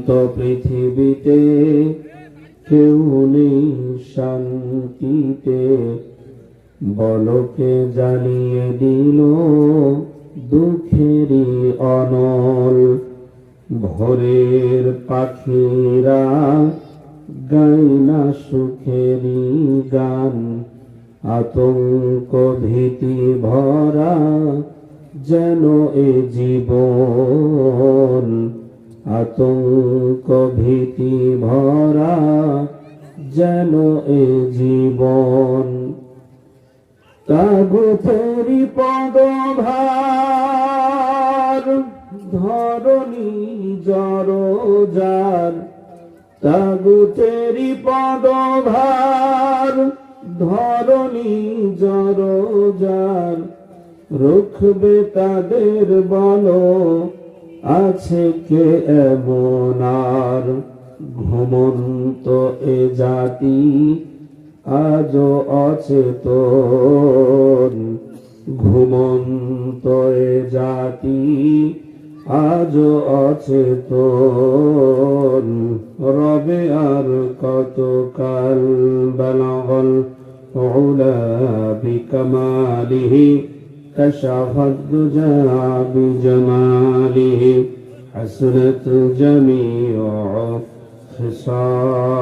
তো পৃথিবীতে কেউ নেই শান্তিতে, বলকে জ্বালিয়ে দিল দুঃখেরই অনল। ভোরের পাখিরা গায় না সুখেরই গান, আতঙ্ক ভীতি ভরা যেন এ জীবন। আতঙ্ক ভীতি ভরা যেন এ জীবন। তাগুতেরি পদভার ধরণী জড়জার, তাগুতেরি পদভার ধরণী জড়জার। রুখবে তাদের বলো, আছে কে এমন আর? ঘুমন্ত এ জাতি আজও অচেতন, ঘুমন্ত এ জাতি আজও অচেতন। রবে আর কতকাল বালাগল উলা বিকামালিহি, كشفت الدجى بجماله، حسنت جميع خصال